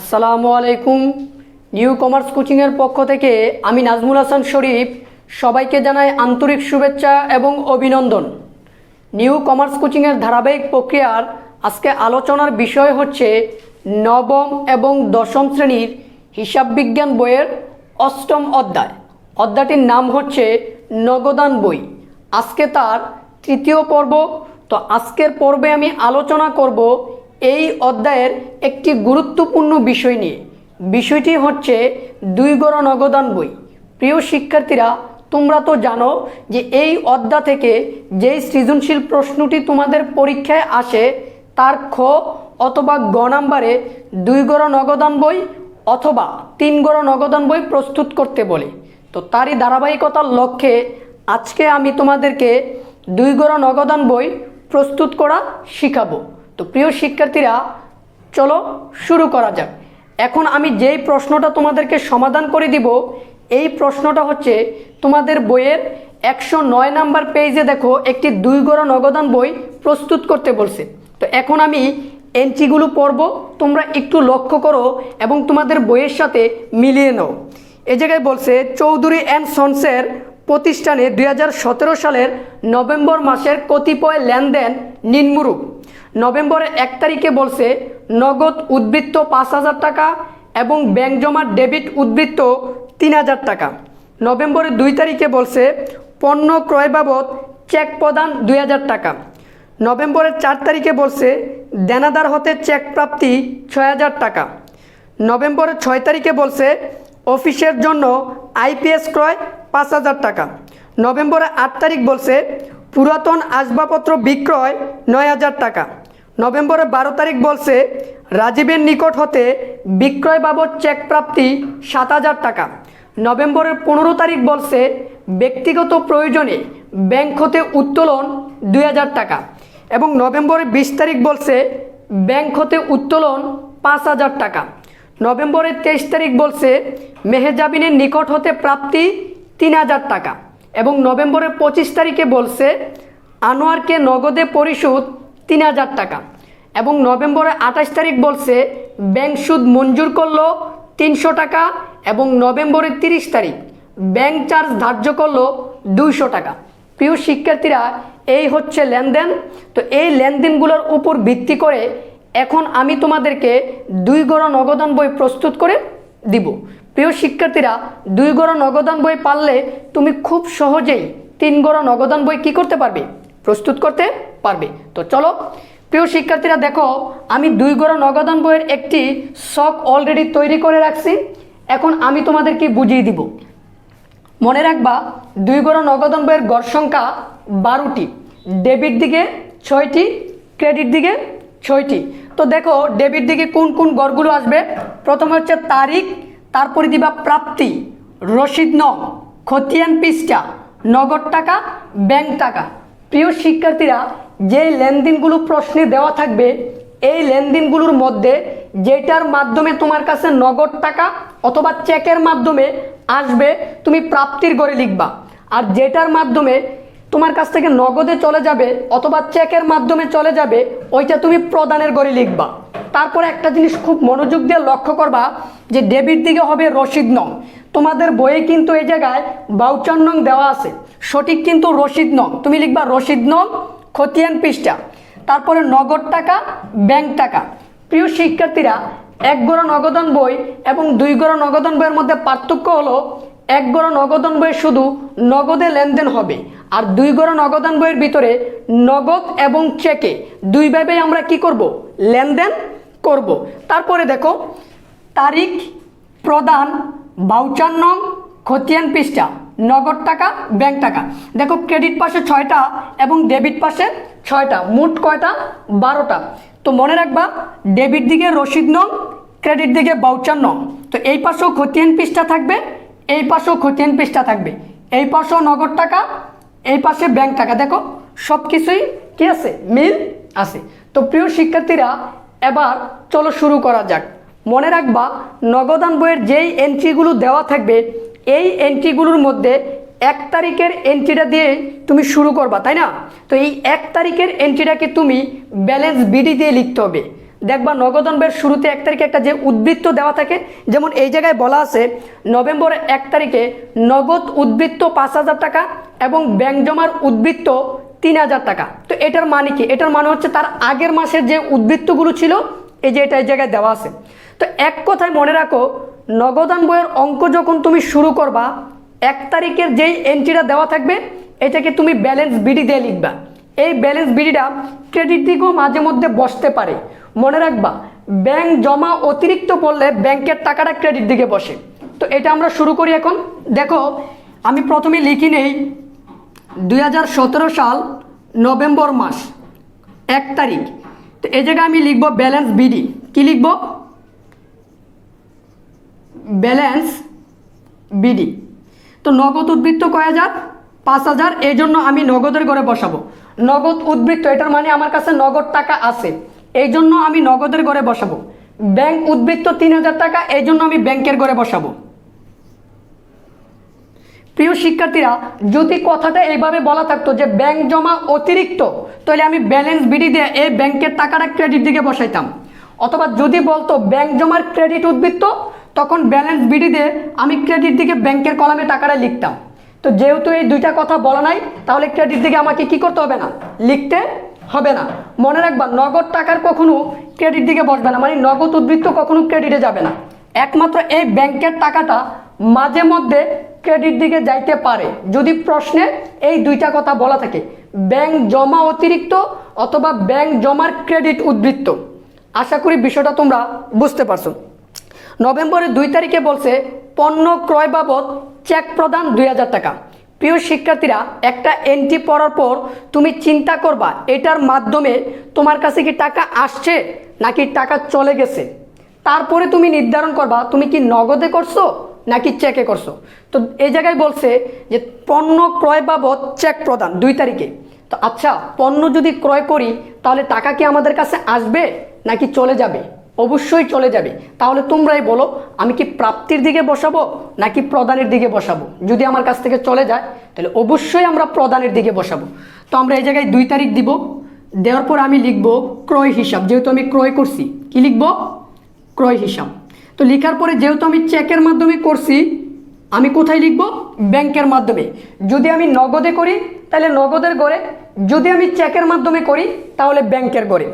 আসসালামু আলাইকুম। New commerce কোচিংয়ের পক্ষ থেকে আমি নাজমুল হাসান শরীফ সবাইকে জানাই আন্তরিক শুভেচ্ছা এবং অভিনন্দন। নিউ কমার্স কোচিংয়ের ধারাবাহিক প্রক্রিয়ার আজকে আলোচনার বিষয় হচ্ছে নবম এবং দশম শ্রেণীর হিসাব বিজ্ঞান বইয়ের অষ্টম অধ্যায়। অধ্যায়টির নাম হচ্ছে নগদান বই। আজকে তার তৃতীয় পর্ব। তো আজকের পর্বে আমি আলোচনা করব এই অধ্যায়ের একটি গুরুত্বপূর্ণ বিষয় নিয়ে। বিষয়টি হচ্ছে 2 গড় নগদান বই। প্রিয় শিক্ষার্থীরা, তোমরা তো জানো যে এই অধ্যায় থেকে যেই সৃজনশীল প্রশ্নটি তোমাদের পরীক্ষায় আসে তার খ অথবা গ নাম্বারে 2 গড় নগদান বই অথবা 3 গড় নগদান বই প্রস্তুত করতে বলে। তো তারই ধারাবাহিকতার লক্ষ্যে আজকে আমি তোমাদেরকে 2 গড় নগদান বই প্রস্তুত করা শিখাবো। তো প্রিয় শিক্ষার্থীরা, চলো শুরু করা যাক। এখন আমি যেই প্রশ্নটা তোমাদেরকে সমাধান করে দিব, এই প্রশ্নটা হচ্ছে তোমাদের বইয়ের 109 নাম্বার পেজে দেখো একটি 2 গড় নগদান বই প্রস্তুত করতে বলছে। তো এখন আমি এন্ট্রিগুলো পড়ব, তোমরা একটু লক্ষ্য করো এবং তোমাদের বইয়ের সাথে মিলিয়ে নাও। এই জায়গায় বলছে চৌধুরী অ্যান্ড সন্সের প্রতিষ্ঠানে 2017 সালের নভেম্বর মাসের কতিপয় লেনদেন নিম্নরূপ। নভেম্বরের 1 তারিখে বলছে নগদ উদ্বৃত্ত 5,000 টাকা এবং ব্যাংক জমা ডেবিট উদ্বৃত্ত 3,000 টাকা। নভেম্বরের 2 তারিখে বলছে পণ্য ক্রয় বাবদ চেক প্রদান 2,000 টাকা। নভেম্বরের 4 তারিখে বলছে দেনাদার হতে চেক প্রাপ্তি 6,000 টাকা। নভেম্বরের 6 তারিখে বলছে অফিসের জন্য আইপিএস ক্রয় 5,000 টাকা। নভেম্বরের 8 তারিখ বলছে পুরাতন আসবাবপত্র বিক্রয় 9,000 টাকা। নভেম্বরের 12 তারিখ বলছে রাজীবের নিকট হতে বিক্রয় বাবদ চেক প্রাপ্তি 7,000 টাকা। নভেম্বরের 15 তারিখ বলছে ব্যক্তিগত প্রয়োজনে ব্যাংক হতে উত্তোলন 2,000 টাকা। এবং নভেম্বরের 20 তারিখ বলছে ব্যাংক হতে উত্তোলন 5,000 টাকা। নভেম্বরের 23 তারিখ বলছে মেহেজাবিনের নিকট হতে প্রাপ্তি 3,000 টাকা। এবং নভেম্বরের 25 তারিখে বলছে আনোয়ারকে নগদে পরিশোধ 3,000 টাকা। এবং নভেম্বরের 28 তারিখ বলছে ব্যাংক সুদ মঞ্জুর করলো 300 টাকা। এবং নভেম্বরের 30 তারিখ ব্যাংক চার্জ ধার্য করলো 200 টাকা। প্রিয় শিক্ষার্থীরা, এই হচ্ছে লেনদেন। তো এই লেনদেনগুলোর উপর ভিত্তি করে এখন আমি তোমাদেরকে 2 গড় নগদান বই প্রস্তুত করে দিব। প্রিয় শিক্ষার্থীরা, 2 গড় নগদান বই পারলে তুমি খুব সহজেই 3 গড় নগদান বই কি করতে পারবে? প্রস্তুত করতে পারবে। তো চলো প্রিয় শিক্ষার্থীরা, দেখো আমি 2 গড় নগদান বইয়ের একটি ছক অলরেডি তৈরি করে রাখছি। এখন আমি তোমাদেরকে বুঝিয়ে দিব। মনে রাখবা 2 গড় নগদান বইয়ের গড় সংখ্যা 12টি, ডেবিট দিকে 6টি, ক্রেডিট দিকে 6টি। তো দেখো ডেবিট দিকে কোন কোন গড়গুলো আসবে। প্রথমে হচ্ছে তারিখ, তারপরে দিবা প্রাপ্তি, রসিদ নং, খতিয়ান পৃষ্ঠা, নগদ টাকা, ব্যাংক টাকা। প্রিয় শিক্ষার্থীরা, যে লেনদেনগুলো প্রশ্নে দেওয়া থাকবে এই লেনদেনগুলোর মধ্যে যেটার মাধ্যমে তোমার কাছে নগদ টাকা অথবা চেকের মাধ্যমে আসবে তুমি প্রাপ্তির ঘরে লিখবা, আর যেটার মাধ্যমে তোমার কাছ থেকে নগদে চলে যাবে অথবা চেকের মাধ্যমে চলে যাবে ওইটা তুমি প্রদানের ঘরে লিখবা। তারপরে একটা জিনিস খুব মনোযোগ দিয়ে লক্ষ্য করবা যে ডেবিট দিকে হবে রসিদ নং। তোমাদের বইয়ে কিন্তু এই জায়গায় ভাউচার নং দেওয়া আছে, সঠিক কিন্তু রসিদ নং। তুমি লিখবা রসিদ নং, খতিয়ান পৃষ্ঠা, তারপরে নগদ টাকা, ব্যাংক টাকা। প্রিয় শিক্ষার্থীরা, 1 গড় নগদান বই এবং 2 গড় নগদান বইয়ের মধ্যে পার্থক্য হলো 1 গড় নগদান বইয়ে শুধু নগদে লেনদেন হবে, আর 2 গড় নগদান বইয়ের ভিতরে নগদ এবং চেকে দুইভাবেই আমরা কি করব? লেনদেন করব। তারপরে দেখো তারিখ, প্রদান, ভাউচার নং, খতিয়ান পৃষ্ঠা, নগদ টাকা, ব্যাংক টাকা। দেখো ক্রেডিট পাশে 6টা এবং ডেবিট পাশে 6টা, মোট কয়টা? 12টা। তো মনে রাখবা ডেবিট দিকে রসিদ নং, ক্রেডিট দিকে ভাউচার নং। তো এই পাশেও খতিয়ান পৃষ্ঠা থাকবে, এই পাশেও খতিয়ান পৃষ্ঠা থাকবে, এই পাশেও নগদ টাকা, এই পাশে ব্যাংক টাকা। দেখো সব কিছুই কি আছে? মিল আছে। তো প্রিয় শিক্ষার্থীরা, এবার চলো শুরু করা যাক। মনে রাখবা নগদান বইয়ের যেই এন্ট্রিগুলো দেওয়া থাকবে এই এন্ট্রিগুলোর মধ্যে 1 তারিখের এন্ট্রিটা দিয়ে তুমি শুরু করবা, তাই না? তো এই 1 তারিখের এন্ট্রিটাকে তুমি ব্যালেন্স বিডি দিয়ে লিখতে হবে। দেখবা নগদান বইয়ের শুরুতে 1 তারিখে একটা যে উদ্বৃত্ত দেওয়া থাকে, যেমন এই জায়গায় বলা আছে নভেম্বরের 1 তারিখে নগদ উদ্বৃত্ত 5,000 টাকা এবং ব্যাংক জমার উদ্বৃত্ত 3,000 টাকা। তো এটার মানে কি? এটার মানে হচ্ছে তার আগের মাসের যে উদ্বৃত্তগুলো ছিল এই যে এটা এই জায়গায় দেওয়া আছে। তো এক কথায় মনে রাখো, নগদান বইয়ের অঙ্ক যখন তুমি শুরু করবা 1 তারিখের যেই এন্ট্রিটা দেওয়া থাকবে এটাকে তুমি ব্যালেন্স বিডি দিয়ে লিখবা। এই ব্যালেন্স বিডিটা ক্রেডিট দিকেও মাঝে মধ্যে বসতে পারে। মনে রাখবা, ব্যাংক জমা অতিরিক্ত পড়লে ব্যাংকের টাকাটা ক্রেডিট দিকে বসে। তো এটা আমরা শুরু করি এখন। দেখো আমি প্রথমে লিখি নেই 2017 সাল নভেম্বর মাস 1 তারিখ। তো এই জায়গায় আমি লিখব ব্যালেন্স বিডি। কি লিখব? Balance BD. তো নগদ উদ্বৃত্ত কয় হাজার? 5,000। এই জন্য আমি নগদের ঘরে বসাবো। নগদ উদ্বৃত্ত এটার মানে আমার কাছে নগদ টাকা আছে, এই জন্য আমি নগদের ঘরে বসাবো। ব্যাংক উদ্বৃত্ত 3,000 টাকা, এই জন্য আমি ব্যাংকের ঘরে বসাবো। প্রিয় শিক্ষার্থীরা, যদি কথাটা এইভাবে বলা থাকতো যে ব্যাংক জমা অতিরিক্ত, তাহলে আমি ব্যালেন্স বিডি দিয়ে এই ব্যাংকের টাকাটা ক্রেডিট দিকে বসাইতাম। অথবা যদি বলতো ব্যাংক জমার ক্রেডিট উদ্বৃত্ত, তখন ব্যালেন্স বিডি দিয়ে আমি ক্রেডিট দিকে ব্যাংকের কলামে টাকাটা লিখতাম। তো যেহেতু এই দুইটা কথা বলা নাই, তাহলে ক্রেডিট দিকে আমাকে কি করতে হবে না? লিখতে হবে না। মনে রাখবা, নগদ টাকার কখনো ক্রেডিট দিকে বসবে না, মানে নগদ উদ্বৃত্ত কখনো ক্রেডিটে যাবে না। একমাত্র এই ব্যাংকের টাকাটা মাঝে মধ্যে ক্রেডিট দিকে যাইতে পারে যদি প্রশ্নে এই দুইটা কথা বলা থাকে, ব্যাংক জমা অতিরিক্ত অথবা ব্যাংক জমার ক্রেডিট উদ্বৃত্ত। আশা করি বিষয়টা তোমরা বুঝতে পারছো। নভেম্বরের 2 তারিখে বলছে পণ্য ক্রয় বাবদ চেক প্রদান 2,000 টাকা। প্রিয় শিক্ষার্থীরা, একটা এন্ট্রি পড়ার পর তুমি চিন্তা করবা এটার মাধ্যমে তোমার কাছে কি টাকা আসছে নাকি টাকা চলে গেছে। তারপরে তুমি নির্ধারণ করবা তুমি কি নগদে করছো নাকি চেকে করছো। তো এই জায়গায় বলছে যে পণ্য ক্রয় বাবদ চেক প্রদান 2 তারিখে। তো আচ্ছা, পণ্য যদি ক্রয় করি তাহলে টাকা কি আমাদের কাছে আসবে নাকি চলে যাবে? অবশ্যই চলে যাবে। তাহলে তোমরাই বলো, আমি কি প্রাপ্তির দিকে বসাবো নাকি প্রদানের দিকে বসাবো? যদি আমার কাছ থেকে চলে যায় তাহলে অবশ্যই আমরা প্রদানের দিকে বসাবো। তো আমরা এই জায়গায় 2 তারিখ দিব। দেওয়ার পর আমি লিখব ক্রয় হিসাব, যেহেতু আমি ক্রয় করছি। কি লিখব? ক্রয় হিসাব। তো লেখার পরে যেহেতু আমি চেকের মাধ্যমে করছি, আমি কোথায় লিখব? ব্যাংকের মাধ্যমে। যদি আমি নগদে করি তাহলে নগদের ঘরে, যদি আমি চেকের মাধ্যমে করি তাহলে ব্যাংকের ঘরে।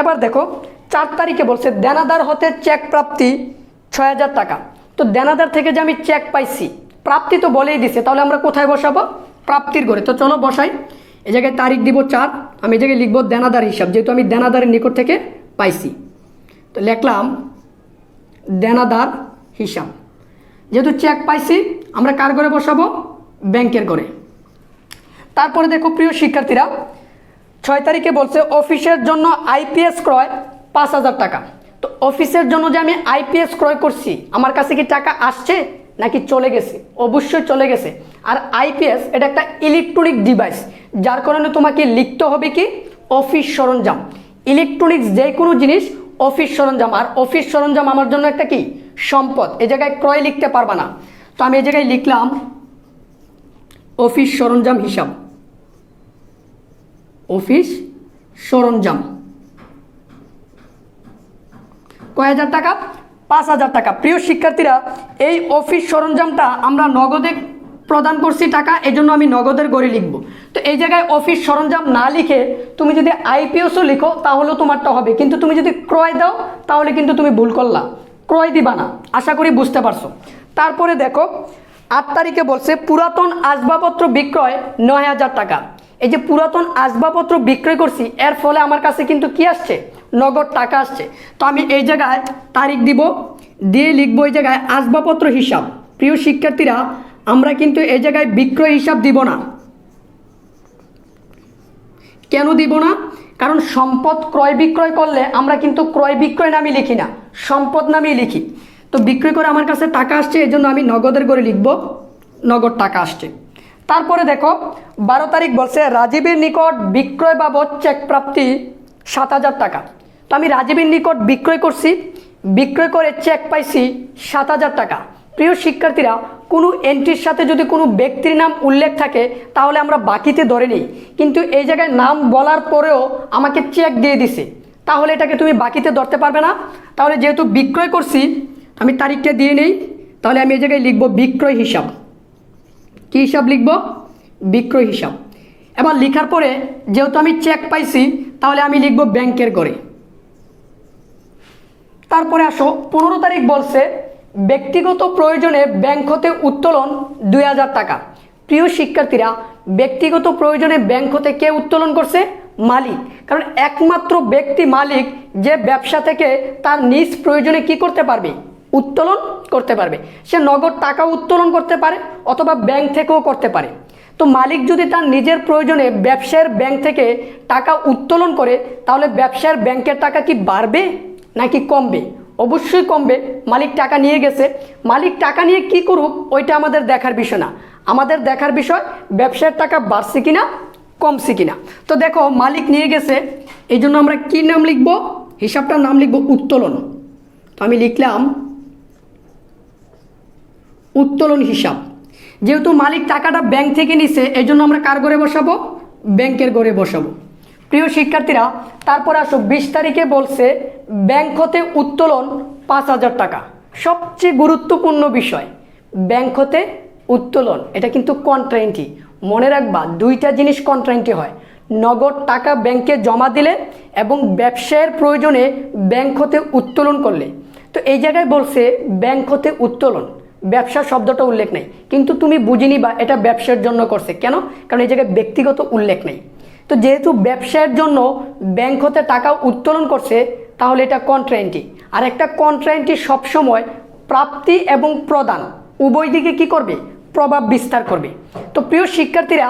এবার দেখো 4 তারিখে বলছে দেনাদার হতে চেক প্রাপ্তি 6,000 টাকা। তো দেনাদার থেকে যে আমি চেক পাইছি, প্রাপ্তি তো বলেই দিছে, তাহলে আমরা কোথায় বসাবো? প্রাপ্তির ঘরে। তো চলো বসাই। এই জায়গায় তারিখ দিব 4, আমি এই জায়গায় লিখবো দেনাদার হিসাব, যেহেতু আমি দেনাদারের নিকট থেকে পাইছি। তো লিখলাম দেনাদার হিসাব। যেহেতু চেক পাইছি, আমরা কার ঘরে বসাবো? ব্যাংকের ঘরে। তারপরে দেখো প্রিয় শিক্ষার্থীরা, 6 তারিখে বলছে অফিসের জন্য আইপিএস ক্রয় 5,000 টাকা। তো অফিসের জন্য যে আমি আইপিএস ক্রয় করছি, আমার কাছে কি টাকা আসছে নাকি চলে গেছে? অবশ্যই চলে গেছে। আর আইপিএস এটা একটা ইলেকট্রনিক ডিভাইস, যার কারণে তোমাকে লিখতে হবে কি? অফিস সরঞ্জাম। ইলেকট্রনিক্স যে কোনো জিনিস অফিস সরঞ্জাম, আর অফিস সরঞ্জাম আমার জন্য একটা কি? সম্পদ। এই জায়গায় ক্রয় লিখতে পারবা না। তো আমি এই জায়গায় লিখলাম অফিস সরঞ্জাম হিসাব। অফিস সরঞ্জাম কয় হাজার টাকা? 5,000 টাকা। প্রিয় শিক্ষার্থীরা, এই অফিস সরঞ্জামটা আমরা নগদে প্রদান করছি টাকা, এজন্য আমি নগদের ঘরে লিখব। তো এই জায়গায় অফিস সরঞ্জাম না লিখে তুমি যদি আইপিএসও লিখো তাহলেও তোমারটা হবে, কিন্তু তুমি যদি ক্রয় দাও তাহলে কিন্তু তুমি ভুল করলা, ক্রয় দিবা না। আশা করি বুঝতে পারছো। তারপরে দেখো 8 তারিখে বলছে পুরাতন আসবাবপত্র বিক্রয় 9,000 টাকা। এই যে পুরাতন আসবাবপত্র বিক্রয় করছি, এর ফলে আমার কাছে কিন্তু কি আসছে? নগদ টাকা আসছে। তো আমি এই জায়গায় তারিখ দিব, দিয়ে লিখবো এই জায়গায় আসবাবপত্র হিসাব। প্রিয় শিক্ষার্থীরা, আমরা কিন্তু এই জায়গায় বিক্রয় হিসাব দিব না। কেন দিব না? কারণ সম্পদ ক্রয় বিক্রয় করলে আমরা কিন্তু ক্রয় বিক্রয় নামে লিখি না, সম্পদ নামেই লিখি। তো বিক্রয় করে আমার কাছে টাকা আসছে, এই জন্য আমি নগদের করে লিখব নগদ টাকা আসছে। তারপরে দেখো 12 তারিখ বলছে রাজীবের নিকট বিক্রয় বাবদ চেক প্রাপ্তি 7,000 টাকা। তো আমি রাজীবের নিকট বিক্রয় করছি, বিক্রয় করে চেক পাইছি 7,000 টাকা। প্রিয় শিক্ষার্থীরা, কোনো এন্ট্রির সাথে যদি কোনো ব্যক্তির নাম উল্লেখ থাকে তাহলে আমরা বাকিতে ধরে নিই, কিন্তু এই জায়গায় নাম বলার পরেও আমাকে চেক দিয়ে দিছে, তাহলে এটাকে তুমি বাকিতে ধরতে পারবে না। তাহলে যেহেতু বিক্রয় করছি, আমি তারিখটা দিয়ে নেই, তাহলে আমি এই জায়গায় লিখব বিক্রয় হিসাব। কী হিসাব লিখব? বিক্রয় হিসাব। এবার লেখার পরে যেহেতু আমি চেক পাইছি, তাহলে আমি লিখব ব্যাংকের ঘরে। তারপরে আসো 15 তারিখ বলছে ব্যক্তিগত প্রয়োজনে ব্যাংক হতে উত্তোলন 2000 টাকা। প্রিয় শিক্ষার্থীরা, ব্যক্তিগত প্রয়োজনে ব্যাংক হতে কে উত্তোলন করছে? মালিক। কারণ একমাত্র ব্যক্তি মালিক যে ব্যবসা থেকে তার নিজ প্রয়োজনে কি করতে পারবে? উত্তোলন করতে পারবে। সে নগদ টাকা উত্তোলন করতে পারে অথবা ব্যাংক থেকেও করতে পারে। তো মালিক যদি তার নিজের প্রয়োজনে ব্যবসায়ের ব্যাংক থেকে টাকা উত্তোলন করে, তাহলে ব্যবসায়ের ব্যাংকের টাকা কি বাড়বে নাকি কমবে? অবশ্যই কমবে। মালিক টাকা নিয়ে গেছে, মালিক টাকা নিয়ে কি করুক ওইটা আমাদের দেখার বিষয় না। আমাদের দেখার বিষয় ব্যবসায়ের টাকা বাড়ছে কিনা, কমছে কিনা। তো দেখো মালিক নিয়ে গেছে, এই জন্য আমরা কি নাম লিখব? হিসাবটার নাম লিখব উত্তোলন। তো আমি লিখলাম উত্তোলন হিসাব। যেহেতু মালিক টাকাটা ব্যাংক থেকে নিছে, এই জন্য আমরা কার ঘরে বসাবো? ব্যাংকের ঘরে বসাবো। প্রিয় শিক্ষার্থীরা, তারপর আসো 20 তারিখে বলছে ব্যাংক হতে উত্তোলন 5000 টাকা। সবচেয়ে গুরুত্বপূর্ণ বিষয়, ব্যাংক হতে উত্তোলন, এটা কিন্তু কন্ট্রাইন্টি। মনে রাখবা, দুইটা জিনিস কন্ট্রাইন্টি হয়, নগদ টাকা ব্যাংকে জমা দিলে এবং ব্যবসায়ের প্রয়োজনে ব্যাংক হতে উত্তোলন করলে। তো এই জায়গায় বলছে ব্যাংক হতে উত্তোলন, ব্যবসা শব্দটা উল্লেখ নেই, কিন্তু তুমি বুঝিনি বা এটা ব্যবসার জন্য করছে কেন? কারণ এই জায়গায় ব্যক্তিগত উল্লেখ নেই। তো যেহেতু ব্যবসায়ের জন্য ব্যাংক হতে টাকা উত্তোলন করছে, তাহলে এটা কন্ট্রাইন্টি। আর একটা কন্ট্রাইন্টি সবসময় প্রাপ্তি এবং প্রদান উভয় দিকে কি করবে? প্রভাব বিস্তার করবে। তো প্রিয় শিক্ষার্থীরা,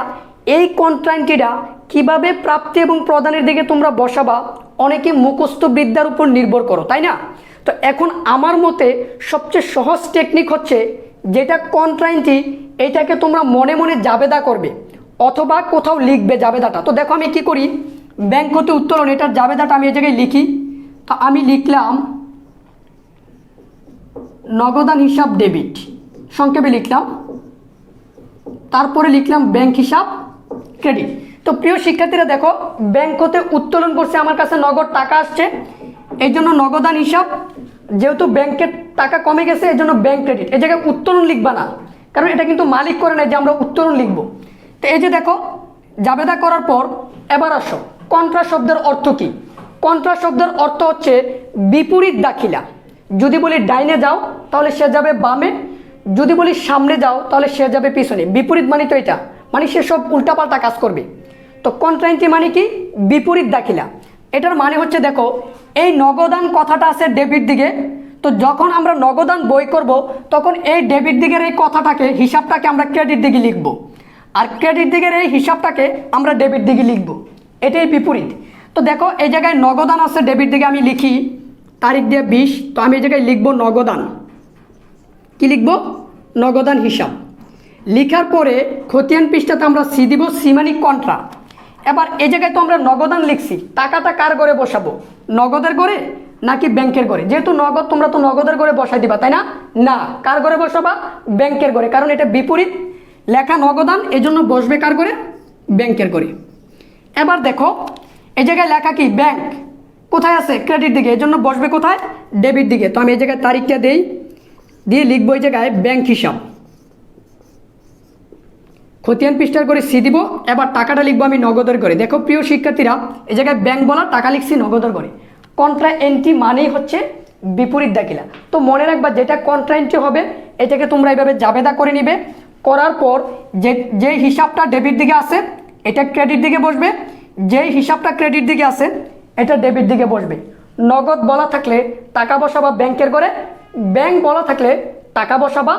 এই কন্ট্রাইন্টিটা কিভাবে প্রাপ্তি এবং প্রদানের দিকে তোমরা বসাবা, অনেকে মুখস্থ বিদ্যার উপর নির্ভর করো, তাই না? তো এখন আমার মতে সবচেয়ে সহজ টেকনিক হচ্ছে, যেটা কন্ট্রাইন্টি এটাকে তোমরা মনে মনে জাবেদা করবে অথবা কোথাও লিখবে জাবেদাটা। তো দেখো আমি কি করি, ব্যাংক হতে উত্তোলন, এটার জাবেদাটা আমি এই জায়গায় লিখি। তো আমি লিখলাম নগদান হিসাব ডেবিট, সংক্ষেপে লিখলাম। তারপরে লিখলাম ব্যাংক হিসাব ক্রেডিট। তো প্রিয় শিক্ষার্থীরা দেখো, ব্যাংক হতে উত্তোলন করছে, আমার কাছে নগদ টাকা আসছে, এই জন্য নগদান হিসাব। যেহেতু ব্যাংকের টাকা কমে গেছে, এই জন্য ব্যাংক ক্রেডিট। এই জায়গায় উত্তোলন লিখবা না, কারণ এটা কিন্তু মালিক করে নেয় যে আমরা উত্তোলন লিখব। তো এই যে দেখো জাবেদা করার পর এবার আসো কন্ট্রা শব্দের অর্থ কি? কন্ট্রা শব্দের অর্থ হচ্ছে বিপরীত দাখিলা। যদি বলি ডাইনে যাও তাহলে সে যাবে বামে, যদি বলি সামনে যাও তাহলে সে যাবে পিছনে। বিপরীত মানে তো এটা, মানে সে সব উল্টাপাল্টা কাজ করবে। তো কন্ট্রাইন্টি মানে কি? বিপরীত দাখিলা। এটার মানে হচ্ছে দেখো, এই নগদান কথাটা আছে ডেবিট দিকে, তো যখন আমরা নগদান বই করব তখন এই ডেবিট দিকের এই কথাটাকে, হিসাবটাকে আমরা ক্রেডিট দিকে লিখব, আর ক্রেডিট দিকের এই হিসাবটাকে আমরা ডেবিট দিকে লিখব। এটাই বিপরীত। তো দেখো এই জায়গায় নগদান আছে ডেবিট দিকে, আমি লিখি তারিখ দিয়ে 20, তো আমি এই জায়গায় লিখব নগদান। কি লিখব? নগদান হিসাব। লিখার পরে খতিয়ান পৃষ্ঠাতে আমরা সি দিব, সি মানে কন্ট্রা। এবার এই জায়গায় তো আমরা নগদান লিখছি, টাকাটা কার ঘরে বসাবো? নগদের ঘরে নাকি ব্যাংকের ঘরে? যেহেতু নগদ, তোমরা তো নগদের ঘরে বসাই দিবা, তাই না? না, কার ঘরে বসাবা? ব্যাংকের ঘরে, কারণ এটা বিপরীত লেখা নগদান, এজন্য বসবে কার ঘরে? ব্যাংকের ঘরে। এবার দেখো এই জায়গায় লেখা কি? ব্যাংক কোথায় আছে? ক্রেডিট দিকে, এজন্য বসবে কোথায়? ডেবিট দিকে। তো আমি এই জায়গায় তারিখটা দেই, দিয়ে লিখবো এই জায়গায় ব্যাংক হিসাব। খতিয়ান পৃষ্ঠার করে সি দিব। এবার টাকাটা লিখবো আমি নগদের ঘরে। দেখো প্রিয় শিক্ষার্থীরা, এই জায়গায় ব্যাংক বলা, টাকা লিখছি নগদের ঘরে। কন্ট্রা এন্ট্রি মানেই হচ্ছে বিপরীত দাখিলা। তো মনে রাখবা, যেটা কন্ট্রা এন্ট্রি হবে এটাকে তোমরা এইভাবে জাবেদা করে নিবে। করার পর যে হিসাবটা ডেবিট দিকে আছে এটা ক্রেডিট দিকে বসবে, যেই হিসাবটা ক্রেডিট দিকে আছে এটা ডেবিট দিকে বসবে। নগদ বলা থাকলে টাকা বসাবা ব্যাংকের ঘরে, ব্যাংক বলা থাকলে টাকা বসাবা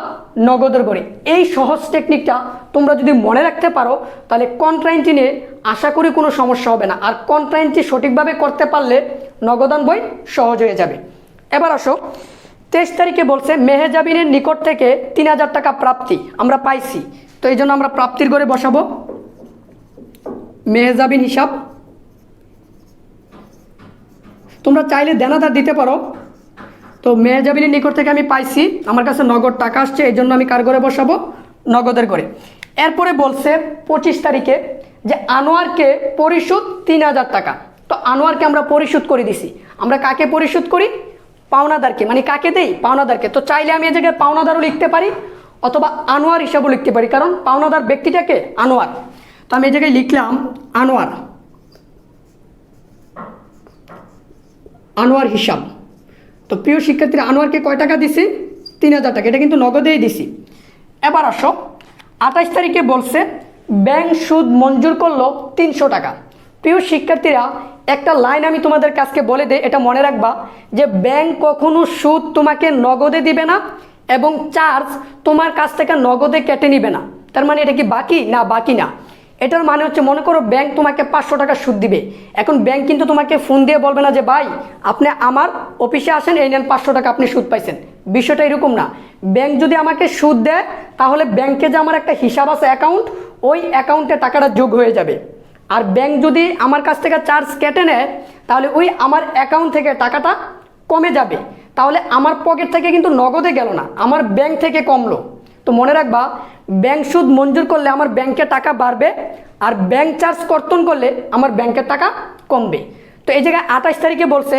নগদের ঘরে। এই সহজ টেকনিকটা তোমরা যদি মনে রাখতে পারো, তাহলে কন্ট্রাইন্টি নিয়ে আশা করি কোনো সমস্যা হবে না। আর কন্ট্রাইন্টি সঠিকভাবে করতে পারলে নগদান বই সহজ হয়ে যাবে। এবার আসো 23 তারিখে বলছে মেহেজাবিনের নিকট থেকে 3000 টাকা প্রাপ্তি আমরা পাইছি। তো এই জন্য আমরা প্রাপ্তির ঘরে বসাবো মেহেজাবিন হিসাব। তোমরা চাইলে দেনাদার দিতে পারো। তো মেহেজাবিনের নিকট থেকে আমি পাইছি, আমার কাছে নগদ টাকা আসছে, এই জন্য আমি কার ঘরে বসাবো? নগদের ঘরে। এরপরে বলছে 25 তারিখে যে আনোয়ারকে পরিশোধ 3000 টাকা। তো আনোয়ারকে আমরা পরিশোধ করে দিছি। আমরা কাকে পরিশোধ করি? পাওনাদারকে, মানে কাকে দেই? পাওনাদারকে। তো চাইলে আমি এই জায়গায় পাওনাদারও লিখতে পারি অথবা আনোয়ার হিসাবেও লিখতে পারি, কারণ পাওনাদার ব্যক্তিটাকে আনোয়ার। তো আমি এই জায়গায় লিখলাম আনোয়ার, আনোয়ার হিসাব। তো প্রিয় শিক্ষার্থীরা, আনোয়ারকে কয় টাকা দিছি? 3000 টাকা। এটা কিন্তু নগদেই দিছি। এবার আসো, 28 তারিখে বলছে ব্যাংক সুদ মঞ্জুর করলো 300 টাকা। প্রিয় শিক্ষার্থীরা, একটা লাইন আমি তোমাদের কাছকে বলে দেই, এটা মনে রাখবা যে ব্যাংক কখনো সুদ তোমাকে নগদে দিবে না এবং চার্জ তোমার কাছ থেকে নগদে কেটে নিবে না। তার মানে এটা কি বাকি? না, বাকি না। এটার মানে হচ্ছে, মনে করো ব্যাংক তোমাকে 500 টাকা সুদ দিবে। এখন ব্যাংক কিন্তু তোমাকে ফোন দিয়ে বলবে না যে ভাই আপনি আমার অফিসে আসেন, এই নেন 500 টাকা আপনি সুদ পাইছেন। বিষয়টা এরকম না। ব্যাংক যদি আমাকে সুদ দেয় তাহলে ব্যাংকে যে আমার একটা হিসাব আছে, অ্যাকাউন্ট, ওই অ্যাকাউন্টে টাকাটা যোগ হয়ে যাবে। আর ব্যাংক যদি আমার কাছ থেকে চার্জ কেটে নেয় তাহলে ওই আমার অ্যাকাউন্ট থেকে টাকাটা কমে যাবে। তাহলে আমার পকেট থেকে কিন্তু নগদে গেল না, আমার ব্যাংক থেকে কমলো। তো মনে রাখবা, ব্যাংক সুদ মঞ্জুর করলে আমার ব্যাংকে টাকা বাড়বে, আর ব্যাংক চার্জ কর্তন করলে আমার ব্যাংকের টাকা কমবে। তো এই জায়গায় 28 তারিখে বলছে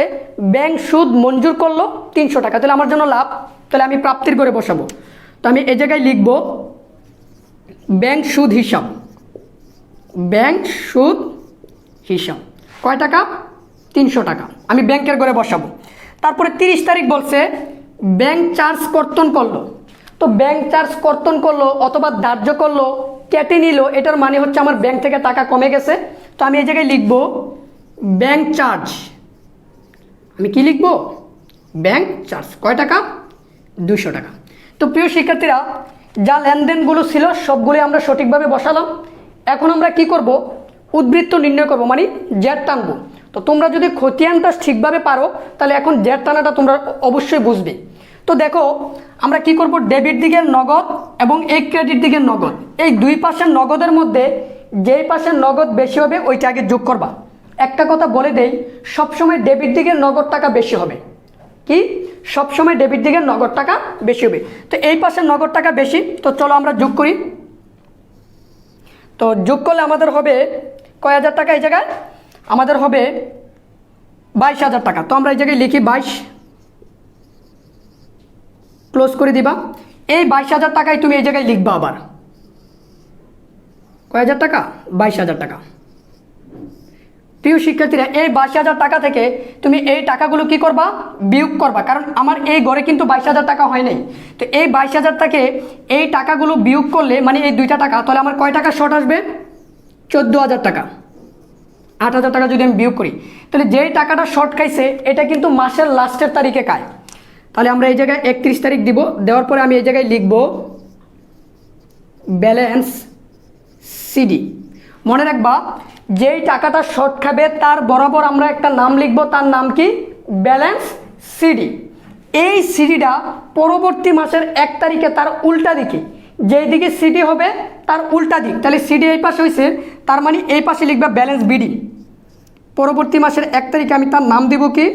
ব্যাংক সুদ মঞ্জুর করলো 300 টাকা, তাহলে আমার জন্য লাভ। তাহলে আমি প্রাপ্তির করে বসাবো। তো আমি এই জায়গায় লিখব ব্যাংক সুদ হিসাব, ব্যাংক সুদ হিসাব কয় টাকা? 300 টাকা। আমি ব্যাংকের করে বসাবো। তারপরে 30 তারিখ বলছে ব্যাংক চার্জ কর্তন করলো। তো ব্যাংক চার্জ কর্তন করলো অথবা ধার্য করলো, কেটে নিল, এটার মানে হচ্ছে আমার ব্যাংক থেকে টাকা কমে গেছে। তো আমি এই জায়গায় লিখব ব্যাংক চার্জ। আমি কি লিখব? ব্যাংক চার্জ কয় টাকা? 200 টাকা। তো প্রিয় শিক্ষার্থীরা, যা লেনদেনগুলো ছিল সবগুলো আমরা সঠিকভাবে বসালাম। এখন আমরা কি করব? উদ্বৃত্ত নির্ণয় করব, মানে জেড টানবো। তো তোমরা যদি খতিয়ানটা ঠিকভাবে পারো তাহলে এখন জেড টানাটা তোমরা অবশ্যই বুঝবে। তো দেখো, আমরা কি করব? ডেবিট দিকের নগদ এবং এই ক্রেডিট দিকের নগদ, এই দুই পাশের নগদের মধ্যে যেই পাশের নগদ বেশি হবে ওইটা আগে যোগ করবা। একটা কথা বলে দেই, সবসময় ডেবিট দিকের নগদ টাকা বেশি হবে। কি? সবসময় ডেবিট দিকের নগদ টাকা বেশি হবে। তো এই পাশের নগদ টাকা বেশি, তো চলো আমরা যোগ করি। তো যোগ করলে আমাদের হবে কয় হাজার টাকা? এই জায়গায় আমাদের হবে 22,000 টাকা। তো আমরা এই জায়গায় লিখি 22, ক্লোজ করে দিবা। এই 22,000 টাকায় তুমি এই জায়গায় লিখবা আবার কয় হাজার টাকা? 22,000 টাকা। প্রিয় শিক্ষার্থীরা, এই 22,000 টাকা থেকে তুমি এই টাকাগুলো কি করবা? বিয়োগ করবা, কারণ আমার এই ঘরে কিন্তু 22,000 টাকা হয় নাই। তো এই 22,000 থেকে এই টাকাগুলো বিয়োগ করলে, মানে এই দুইটা টাকা, তাহলে আমার কয় টাকা শর্ট আসবে? 14,000 টাকা। 8,000 টাকা যদি আমি বিয়োগ করি, তাহলে যেই টাকাটা শর্ট খাইছে এটা কিন্তু মাসের লাস্টের তারিখে খায়। তাহলে আমরা এই জায়গায় 31 তারিখ দিব। দেওয়ার পরে আমি এই জায়গায় লিখব ব্যালেন্স সিডি। মনে রাখবা, যেই টাকাটা শর্ট খাবে তার বরাবর আমরা একটা নাম লিখব, তার নাম কি? Balance CD. এই সিডিটা পরবর্তী মাসের 1 তারিখে তার উল্টা দিকে, যেই দিকে সিডি হবে তার উল্টা দিক, তাহলে সিডি এই পাশে হয়েছে, তার মানে এই পাশে লিখবা ব্যালেন্স বিডি। পরবর্তী মাসের 1 তারিখে আমি তার নাম দিব কি?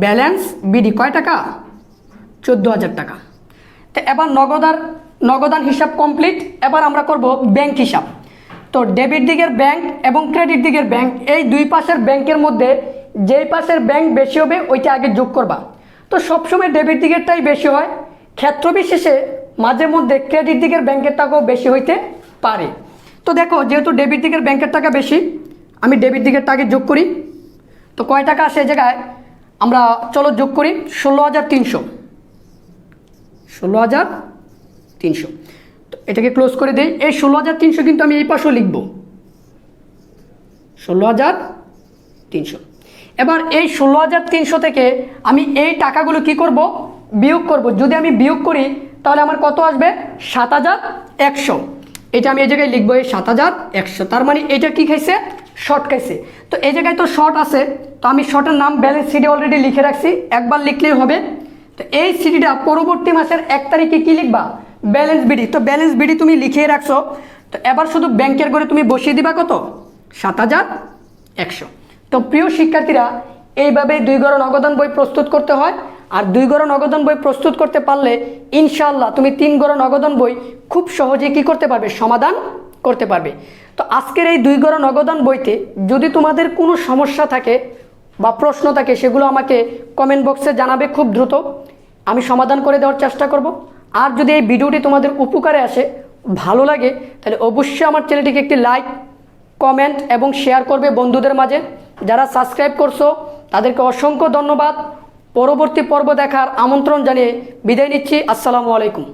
Balance BD. কয় টাকা? 14,000 টাকা। তো এবার নগদান হিসাব কমপ্লিট। এবার আমরা করব ব্যাংক হিসাব। তো ডেবিট দিকের ব্যাংক এবং ক্রেডিট দিকের ব্যাংক, এই দুই পাশের ব্যাংকের মধ্যে যেই পাশের ব্যাংক বেশি হবে ওইটা আগে যোগ করবা। তো সবসময় ডেবিট দিকেরটাই বেশি হয়, ক্ষেত্র বিশেষে মাঝে মধ্যে ক্রেডিট দিকের ব্যাংকের টাকাও বেশি হইতে পারে। তো দেখো, যেহেতু ডেবিট দিকের ব্যাংকের টাকা বেশি, আমি ডেবিট দিকের টাকা যোগ করি। তো কয় টাকা আসে? এই জায়গায় আমরা চলো যোগ করি 16,300। 16,300। তো এটাকে ক্লোজ করে দেই। এই 16,300 কিন্তু আমি এই পাশেও লিখব 16,300। এবার এই 16,300 থেকে আমি এই টাকাগুলো কি করব? বিয়োগ করব। যদি আমি বিয়োগ করি তাহলে আমার কত আসবে? 7,100। এটা আমি এই জায়গায় লিখবো এই 7,100। তার মানে এটা কি খাইছে? শর্ট খাইছে। তো এই জায়গায় তো শর্ট আছে, তো আমি শর্টের নাম ব্যালেন্স সিডি অলরেডি লিখে রাখছি, একবার লিখলেই হবে। তো এই সিডিটা পরবর্তী মাসের 1 তারিখে কি লিখবা? Balance BD. তো ব্যালেন্স বিডি তুমি লিখিয়ে রাখছো। তো এবার শুধু ব্যাংকের করে তুমি বসিয়ে দিবা কত? 7,100। তো প্রিয় শিক্ষার্থীরা, এইভাবে 2 ঘর নগদান বই প্রস্তুত করতে হয়। আর 2 ঘর নগদান বই প্রস্তুত করতে পারলে ইনশাআল্লাহ তুমি 3 ঘর নগদান বই খুব সহজেই কি করতে পারবে? সমাধান করতে পারবে। তো আজকের এই 2 গড়া নগদান বইতে যদি তোমাদের কোনো সমস্যা থাকে বা প্রশ্ন থাকে, সেগুলো আমাকে কমেন্ট বক্সে জানাবে খুব দ্রুত, আমি সমাধান করে দেওয়ার চেষ্টা করব। আর যদি এই ভিডিওটি তোমাদের উপকারে আসে, ভালো লাগে, তাহলে অবশ্যই আমার চ্যানেলটিকে একটি লাইক, কমেন্ট এবং শেয়ার করবে বন্ধুদের মাঝে। যারা সাবস্ক্রাইব করছো তাদেরকে অসংখ্য ধন্যবাদ। পরবর্তী পর্ব দেখার আমন্ত্রণ জানিয়ে বিদায় নিচ্ছি। আসসালামু আলাইকুম।